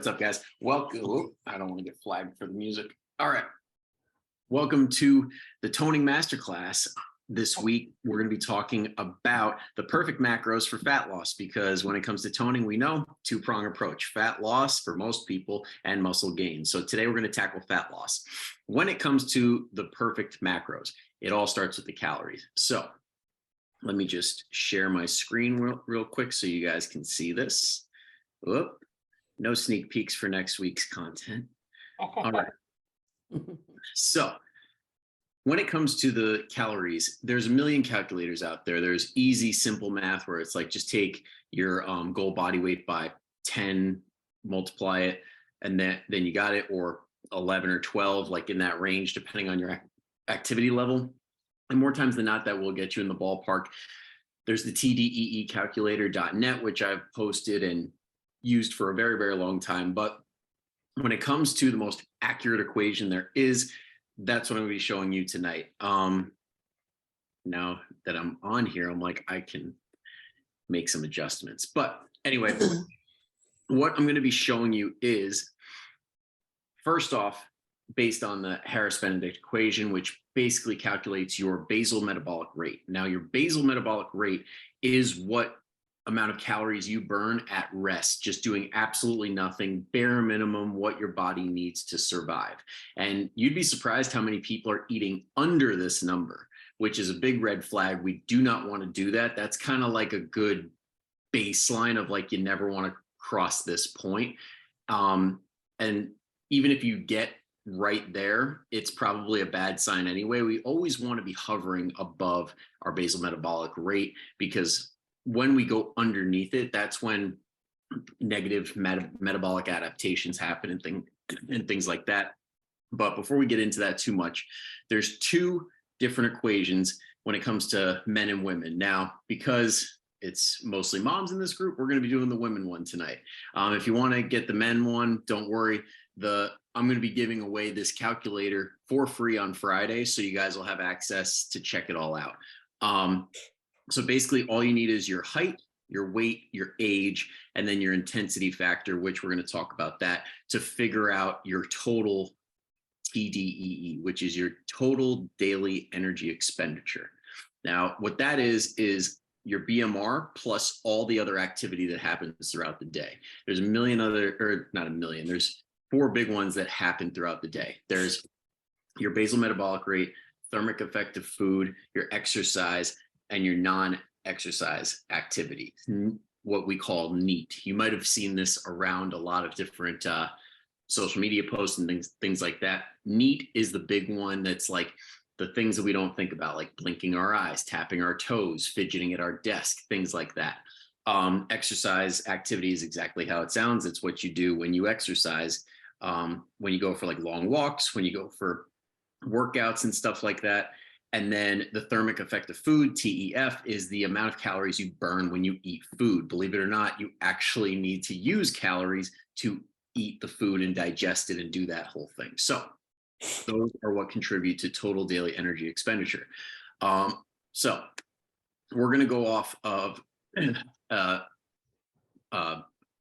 What's up, guys? Welcome. Oh, I don't want to get flagged for the music. All right. Welcome to the Toning Masterclass. This week, we're going to be talking about the perfect macros for fat loss, because when it comes to toning, we know two-prong approach: fat loss for most people and muscle gain. So today we're going to tackle fat loss. When it comes to the perfect macros, it all starts with the calories. So let me just share my screen real quick so you guys can see this. Whoop. No sneak peeks for next week's content. All right. So when it comes to the calories, there's a million calculators out there. There's easy, simple math where it's like, just take your goal body weight by 10, multiply it, and then you got it, or 11 or 12, like in that range, depending on your activity level. And more times than not, that will get you in the ballpark. There's the tdeecalculator.net, which I've posted and used for a very, very long time. But when it comes to the most accurate equation there is, that's what I'm going to be showing you tonight. Now that I'm on here, I'm like, I can make some adjustments. But anyway, what I'm going to be showing you is, first off, based on the Harris-Benedict equation, which basically calculates your basal metabolic rate. Now, your basal metabolic rate is what amount of calories you burn at rest, just doing absolutely nothing, bare minimum, what your body needs to survive. And you'd be surprised how many people are eating under this number, which is a big red flag. We do not want to do that. That's kind of like a good baseline of like, you never want to cross this point. And even if you get right there, it's probably a bad sign anyway. We always want to be hovering above our basal metabolic rate, because when we go underneath it, that's when negative metabolic adaptations happen and things like that. But before we get into that too much, there's two different equations when it comes to men and women. Now, because it's mostly moms in this group, we're going to be doing the women one tonight. If you want to get the men one, don't worry. I'm going to be giving away this calculator for free on Friday, so you guys will have access to check it all out. So basically, all you need is your height, your weight, your age, and then your intensity factor, which we're going to talk about that, to figure out your total TDEE, which is your total daily energy expenditure. Now, what that is your BMR plus all the other activity that happens throughout the day. There's a million other, or not a million, there's four big ones that happen throughout the day. There's your basal metabolic rate, thermic effect of food, your exercise, and your non-exercise activity, what we call NEAT. You might have seen this around a lot of different social media posts and things like that. NEAT is the big one that's like the things that we don't think about, like blinking our eyes, tapping our toes, fidgeting at our desk, things like that. Exercise activity is exactly how it sounds. It's what you do when you exercise, when you go for like long walks, when you go for workouts and stuff like that. And then the thermic effect of food, TEF, is the amount of calories you burn when you eat food. Believe it or not, you actually need to use calories to eat the food and digest it and do that whole thing. So those are what contribute to total daily energy expenditure. So we're going to go off of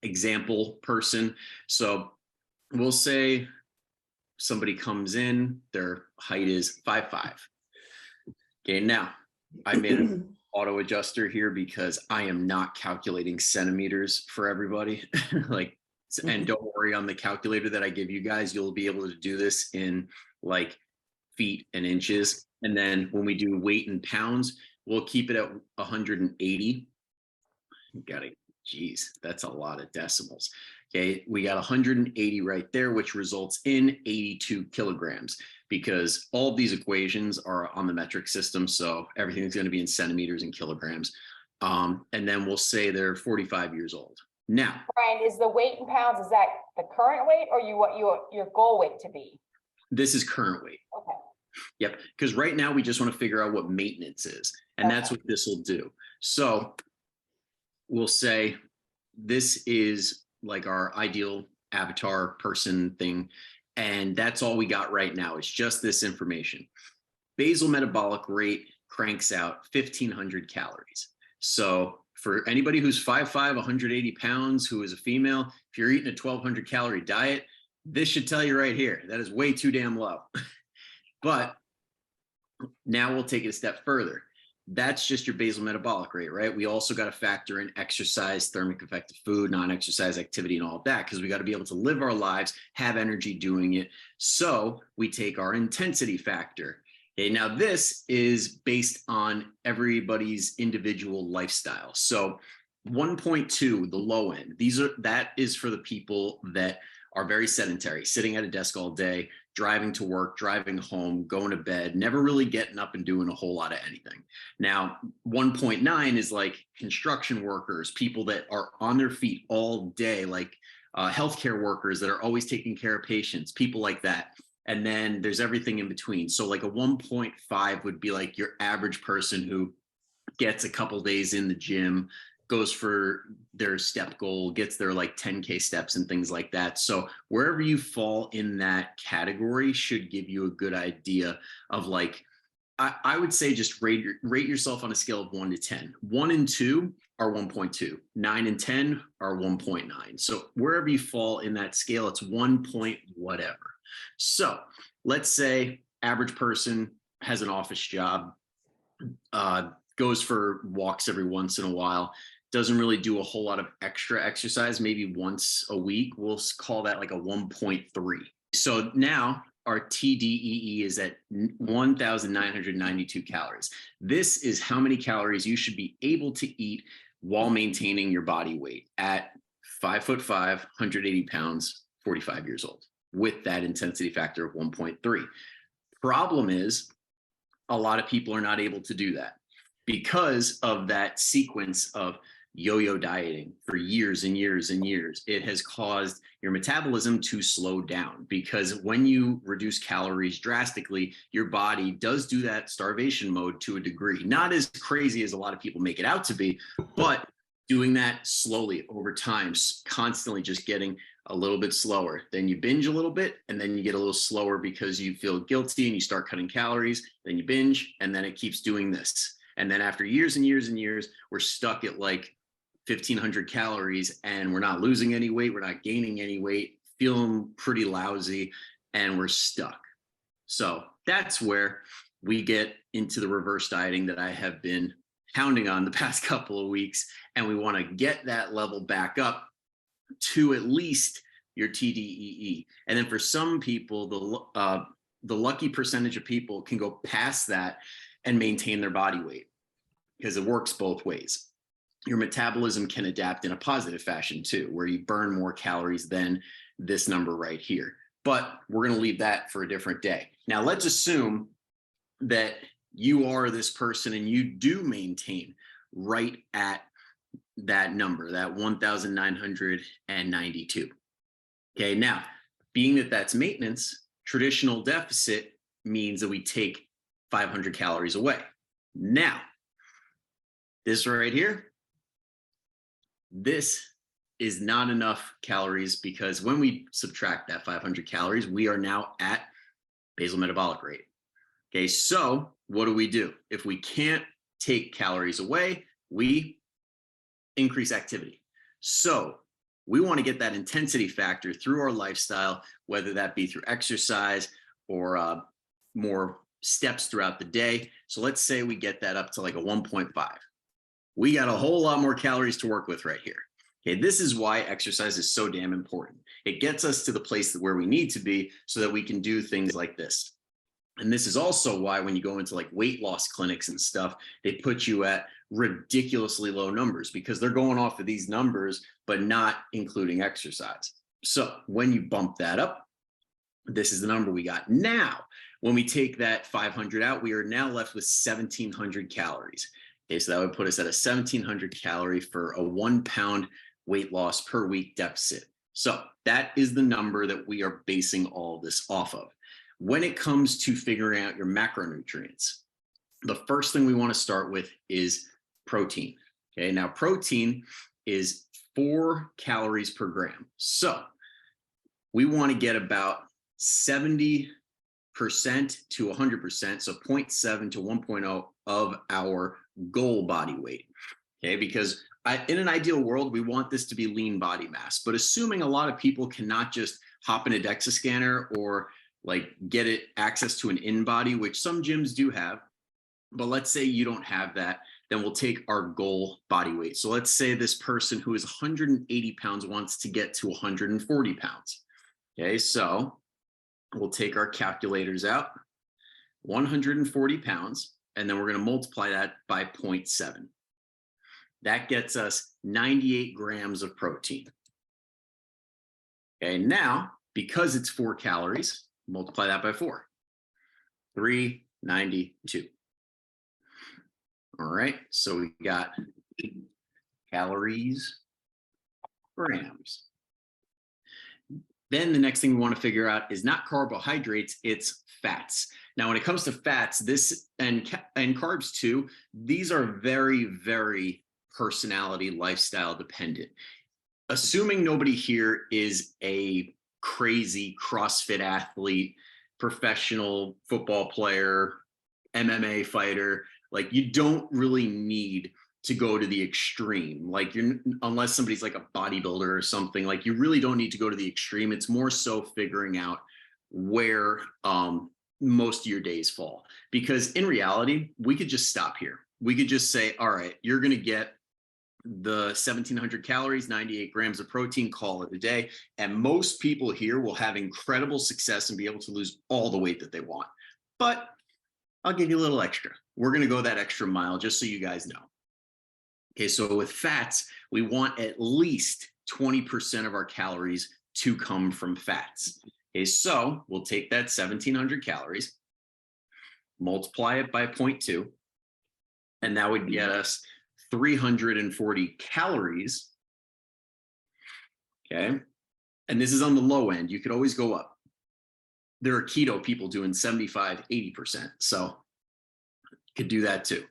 example person. So we'll say somebody comes in, their height is 5'5". Okay, now I made an auto adjuster here because I am not calculating centimeters for everybody. And don't worry, on the calculator that I give you guys, you'll be able to do this in like feet and inches. And then when we do weight in pounds, we'll keep it at 180. Geez, that's a lot of decimals. Okay, we got 180 right there, which results in 82 kilograms, because all of these equations are on the metric system. So everything's going to be in centimeters and kilograms. And then we'll say they're 45 years old. Now, Brian, is the weight in pounds, is that the current weight, or you want your goal weight to be? This is current weight. Okay. Yep, because right now we just want to figure out what maintenance is. And that's what this will do. So we'll say this is like our ideal avatar person thing. And that's all we got right now. It's just this information. Basal metabolic rate cranks out 1,500 calories. So for anybody who's 5'5", 180 pounds, who is a female, if you're eating a 1,200 calorie diet, this should tell you right here, that is way too damn low. But now we'll take it a step further. That's just your basal metabolic rate, right? We also got to factor in exercise, thermic effective food, non-exercise activity, and all of that, because we got to be able to live our lives, have energy doing it. So we take our intensity factor. Okay, now this is based on everybody's individual lifestyle. So 1.2, the low end, that is for the people that are very sedentary, sitting at a desk all day, driving to work, driving home, going to bed, never really getting up and doing a whole lot of anything. Now, 1.9 is like construction workers, people that are on their feet all day, like healthcare workers that are always taking care of patients, people like that. And then there's everything in between. So like a 1.5 would be like your average person who gets a couple days in the gym, goes for their step goal, gets their like 10K steps and things like that. So wherever you fall in that category should give you a good idea of like, I would say just rate yourself on a scale of 1 to 10. 1 and 2 are 1.2. 9 and 10 are 1.9. So wherever you fall in that scale, it's 1 point whatever. So let's say average person has an office job, goes for walks every once in a while, doesn't really do a whole lot of extra exercise, maybe once a week. We'll call that like a 1.3. So now our TDEE is at 1,992 calories. This is how many calories you should be able to eat while maintaining your body weight at 5'5", 180 pounds, 45 years old, with that intensity factor of 1.3. Problem is, a lot of people are not able to do that because of that sequence of yo-yo dieting for years and years and years. It has caused your metabolism to slow down, because when you reduce calories drastically, your body does do that starvation mode to a degree. Not as crazy as a lot of people make it out to be, but doing that slowly over time, constantly just getting a little bit slower. Then you binge a little bit, and then you get a little slower because you feel guilty and you start cutting calories. Then you binge, and then it keeps doing this. And then after years and years and years, we're stuck at like 1,500 calories, and we're not losing any weight. We're not gaining any weight, feeling pretty lousy, and we're stuck. So that's where we get into the reverse dieting that I have been pounding on the past couple of weeks. And we want to get that level back up to at least your TDEE. And then for some people, the lucky percentage of people can go past that and maintain their body weight, because it works both ways. Your metabolism can adapt in a positive fashion too, where you burn more calories than this number right here. But we're going to leave that for a different day. Now, let's assume that you are this person and you do maintain right at that number, that 1,992. Okay, now, being that that's maintenance, traditional deficit means that we take 500 calories away. Now, this right here, this is not enough calories, because when we subtract that 500 calories, we are now at basal metabolic rate. Okay, so what do? If we can't take calories away, we increase activity. So we want to get that intensity factor through our lifestyle, whether that be through exercise or more steps throughout the day. So let's say we get that up to like a 1.5. We got a whole lot more calories to work with right here. Okay, this is why exercise is so damn important. It gets us to the place where we need to be so that we can do things like this. And this is also why when you go into like weight loss clinics and stuff, they put you at ridiculously low numbers, because they're going off of these numbers, but not including exercise. So when you bump that up, this is the number we got. Now, when we take that 500 out, we are now left with 1,700 calories. Okay, so that would put us at a 1,700 calorie for a 1 pound weight loss per week deficit. So that is the number that we are basing all of this off of. When it comes to figuring out your macronutrients, the first thing we want to start with is protein. Okay, now protein is 4 calories per gram. So we want to get about 70% to 100%, so 0.7 to 1.0 of our goal body weight. Okay, because in an ideal world, we want this to be lean body mass, but assuming a lot of people cannot just hop in a DEXA scanner or like get it access to an in-body, which some gyms do have, but let's say you don't have that, then we'll take our goal body weight. So let's say this person who is 180 pounds wants to get to 140 pounds. Okay, so we'll take our calculators out, 140 pounds, and then we're going to multiply that by 0.7. That gets us 98 grams of protein. Okay, now, because it's 4 calories, multiply that by 4. 392. All right, so we got calories, grams. Then the next thing we want to figure out is not carbohydrates, it's fats. Now, when it comes to fats, this and carbs too, these are very, very personality, lifestyle dependent. Assuming nobody here is a crazy CrossFit athlete, professional football player, MMA fighter, like you don't really need to go to the extreme. Like unless somebody's like a bodybuilder or something, like you really don't need to go to the extreme. It's more so figuring out where most of your days fall. Because in reality, we could just stop here. We could just say, all right, you're going to get the 1,700 calories, 98 grams of protein, call it a day. And most people here will have incredible success and be able to lose all the weight that they want. But I'll give you a little extra. We're going to go that extra mile just so you guys know. Okay, so with fats, we want at least 20% of our calories to come from fats. Okay, so we'll take that 1,700 calories, multiply it by 0.2, and that would get us 340 calories. Okay, and this is on the low end. You could always go up. There are keto people doing 75, 80%. So you could do that too.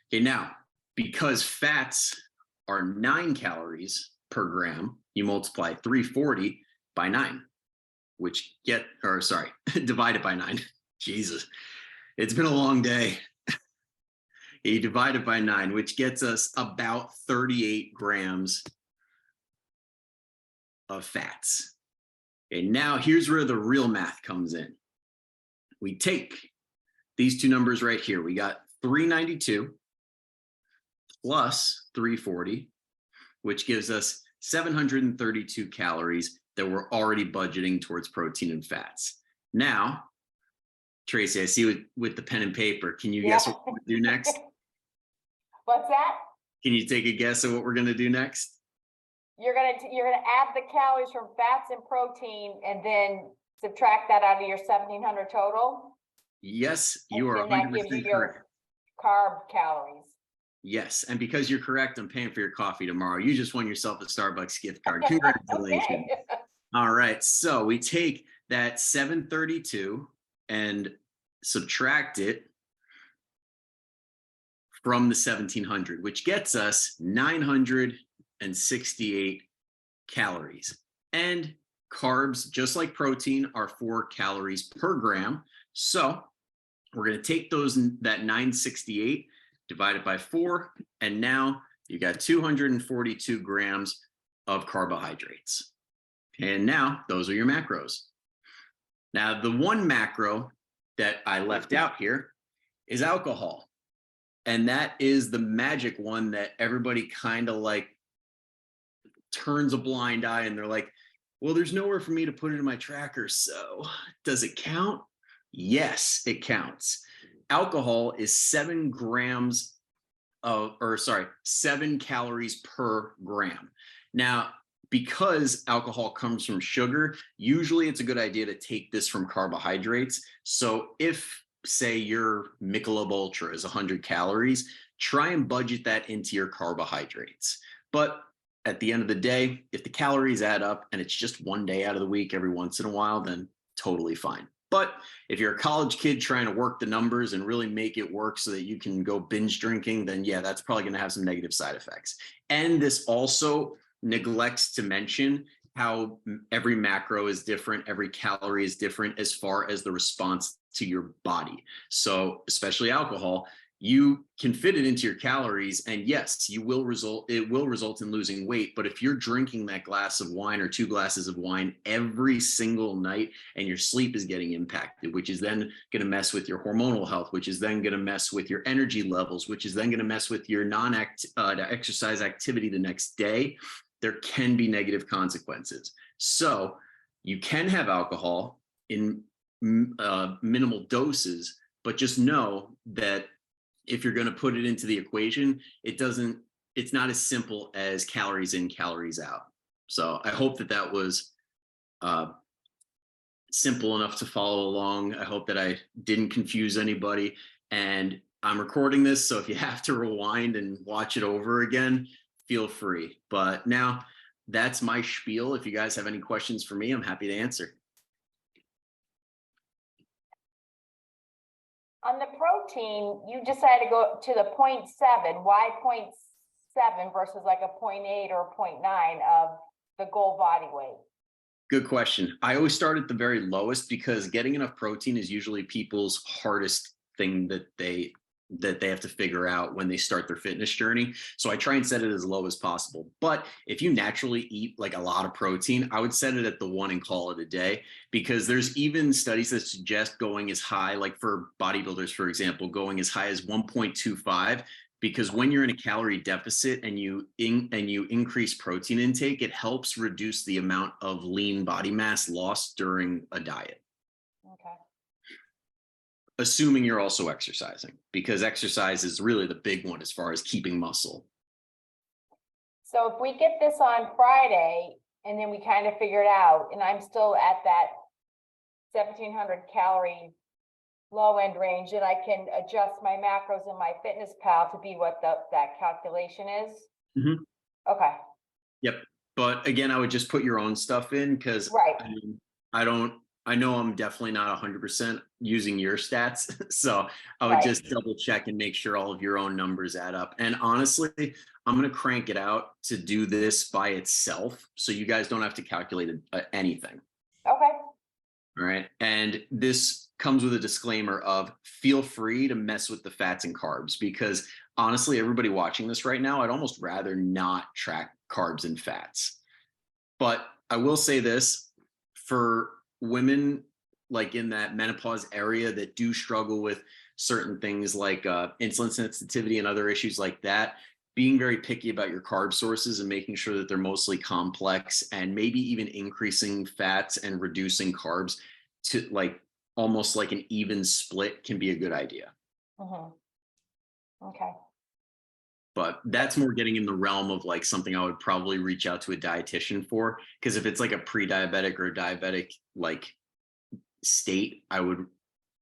Okay, now, because fats are 9 calories per gram, you multiply 340 by 9, which divide it by 9. Jesus, it's been a long day. You divide it by 9, which gets us about 38 grams of fats. Okay, now here's where the real math comes in. We take these two numbers right here. We got 392 plus 340, which gives us 732 calories that we're already budgeting towards protein and fats. Now, Tracy, I see with the pen and paper. Can you guess what we're going to do next? What's that? Can you take a guess at what we're going to do next? You're gonna add the calories from fats and protein and then subtract that out of your 1,700 total? Yes, you are 100% that gives you your correct. Carb calories. Yes, and because you're correct, I'm paying for your coffee tomorrow. You just won yourself a Starbucks gift card. Congratulations. Okay. All right, so we take that 732 and subtract it from the 1,700, which gets us 968 calories. And carbs, just like protein, are 4 calories per gram. So we're going to take that 968, divide it by 4, and now you got 242 grams of carbohydrates. And now those are your macros. Now, the one macro that I left out here is alcohol. And that is the magic one that everybody kind of like turns a blind eye and they're like, well, there's nowhere for me to put it in my tracker. So does it count? Yes, it counts. Alcohol is 7 calories per gram. Now, because alcohol comes from sugar, usually it's a good idea to take this from carbohydrates. So if, say, your Michelob Ultra is 100 calories, try and budget that into your carbohydrates. But at the end of the day, if the calories add up and it's just one day out of the week every once in a while, then totally fine. But if you're a college kid trying to work the numbers and really make it work so that you can go binge drinking, then yeah, that's probably going to have some negative side effects. And this also neglects to mention how every macro is different, every calorie is different as far as the response to your body. So especially alcohol, you can fit it into your calories, and yes, it will result in losing weight. But if you're drinking that glass of wine or 2 glasses of wine every single night, and your sleep is getting impacted, which is then going to mess with your hormonal health, which is then going to mess with your energy levels, which is then going to mess with your exercise activity the next day, there can be negative consequences. So you can have alcohol in minimal doses, but just know that if you're going to put it into the equation, it's not as simple as calories in, calories out. So I hope that was simple enough to follow along. I hope that I didn't confuse anybody, and I'm recording this, so if you have to rewind and watch it over again, feel free. But now that's my spiel. If you guys have any questions for me, I'm happy to answer. On the protein, you decided to go to the 0.7. Why 0.7 versus like a 0.8 or 0.9 of the goal body weight? Good question. I always start at the very lowest because getting enough protein is usually people's hardest thing that they have to figure out when they start their fitness journey. So I try and set it as low as possible. But if you naturally eat like a lot of protein, I would set it at the 1 and call it a day, because there's even studies that suggest going as high, like for bodybuilders, for example, going as high as 1.25, because when you're in a calorie deficit and you increase protein intake, it helps reduce the amount of lean body mass lost during a diet. Okay. Assuming you're also exercising, because exercise is really the big one as far as keeping muscle. So if we get this on Friday and then we kind of figure it out, and I'm still at that 1,700 calorie low end range, and I can adjust my macros in my FitnessPal to be what that calculation is. Mm-hmm. Okay. Yep. But again, I would just put your own stuff in, because right. I know I'm definitely not 100% using your stats. So I would just double check and make sure all of your own numbers add up. And honestly, I'm going to crank it out to do this by itself, so you guys don't have to calculate anything. Okay. All right. And this comes with a disclaimer of feel free to mess with the fats and carbs, because honestly, everybody watching this right now, I'd almost rather not track carbs and fats. But I will say this, for women like in that menopause area that do struggle with certain things like insulin sensitivity and other issues like that, being very picky about your carb sources and making sure that they're mostly complex, and maybe even increasing fats and reducing carbs to like almost like an even split can be a good idea. Mm-hmm. Okay. But that's more getting in the realm of like something I would probably reach out to a dietitian for, because if it's like a pre-diabetic or a diabetic like state, I would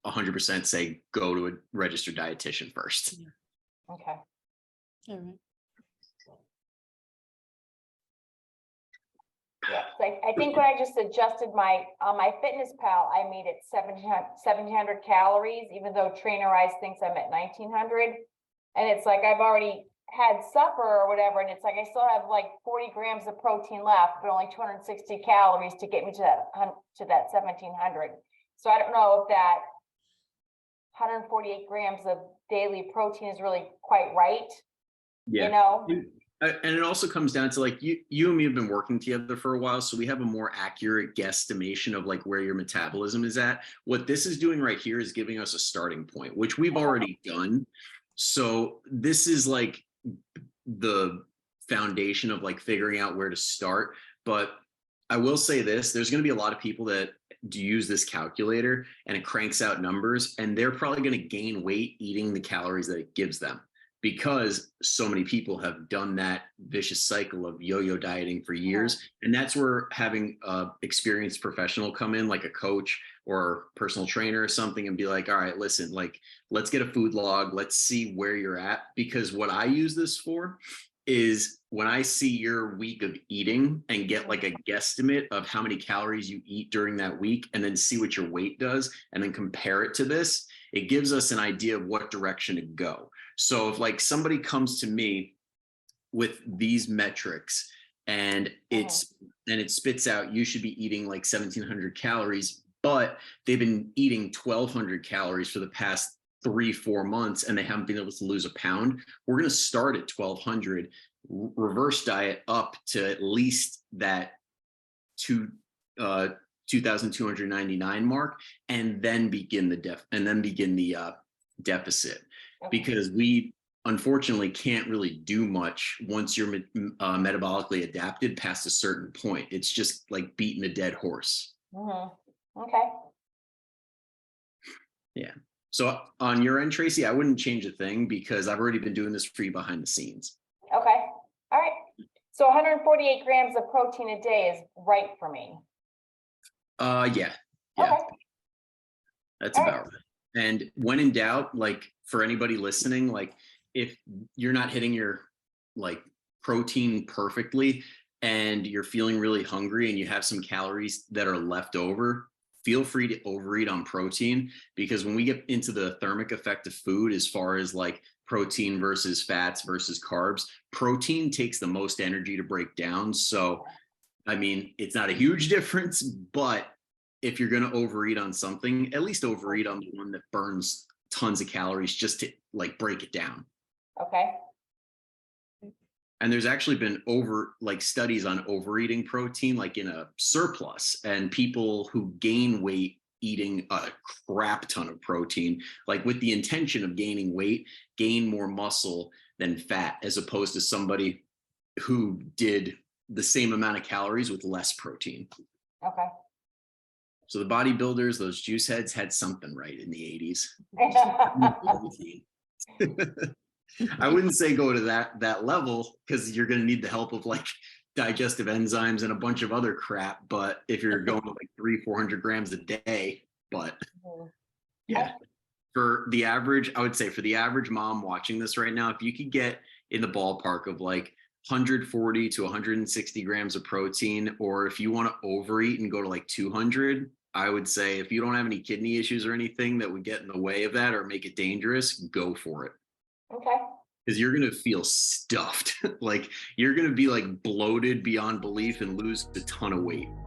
100% say go to a registered dietitian first. Okay. All right. Yeah, so I think when I just adjusted my FitnessPal, I made it 1,700 calories, even though Trainerize thinks I'm at 1,900. And it's like I've already had supper or whatever, and it's like I still have like 40 grams of protein left, but only 260 calories to get me to that 1,700. So I don't know if that 148 grams of daily protein is really quite right. Yeah. You know? And it also comes down to like you and me have been working together for a while, so we have a more accurate guesstimation of like where your metabolism is at. What this is doing right here is giving us a starting point, which we've already done. So this is like the foundation of like figuring out where to start. But I will say this, there's going to be a lot of people that do use this calculator and it cranks out numbers, and they're probably going to gain weight eating the calories that it gives them, because so many people have done that vicious cycle of yo-yo dieting for years. And that's where having a experienced professional come in, like a coach or personal trainer or something, and be like, all right, listen, like, let's get a food log. Let's see where you're at. Because what I use this for is when I see your week of eating and get like a guesstimate of how many calories you eat during that week, and then see what your weight does, and then compare it to this, it gives us an idea of what direction to go. So if like somebody comes to me with these metrics and it spits out, you should be eating like 1,700 calories, but they've been eating 1,200 calories for the past 3-4 months and they haven't been able to lose a pound, we're going to start at 1200, reverse diet up to at least that 2299 mark, and then begin the deficit, Okay. because we unfortunately can't really do much once you're metabolically adapted past a certain point. It's just like beating a dead horse. Okay. Yeah. So on your end, Tracy, I wouldn't change a thing because I've already been doing this for you behind the scenes. Okay. All right. So 148 grams of protein a day is right for me. Yeah. Okay. That's All about right. And when in doubt, like for anybody listening, like if you're not hitting your like protein perfectly and you're feeling really hungry and you have some calories that are left over, feel free to overeat on protein, because when we get into the thermic effect of food, as far as like protein versus fats versus carbs, protein takes the most energy to break down. So, I mean, it's not a huge difference, but if you're going to overeat on something, at least overeat on the one that burns tons of calories just to like break it down. Okay. And there's actually been studies on overeating protein, like in a surplus, and people who gain weight eating a crap ton of protein, like with the intention of gaining weight, gain more muscle than fat, as opposed to somebody who did the same amount of calories with less protein. Okay. So the bodybuilders, those juice heads, had something right in the 80s. I wouldn't say go to that level, because you're going to need the help of like digestive enzymes and a bunch of other crap. But if you're going to like 300-400 grams a day, but yeah, for the average, I would say for the average mom watching this right now, if you could get in the ballpark of like 140 to 160 grams of protein, or if you want to overeat and go to like 200, I would say if you don't have any kidney issues or anything that would get in the way of that or make it dangerous, go for it. Okay. Because you're going to feel stuffed. Like you're going to be like bloated beyond belief and lose a ton of weight.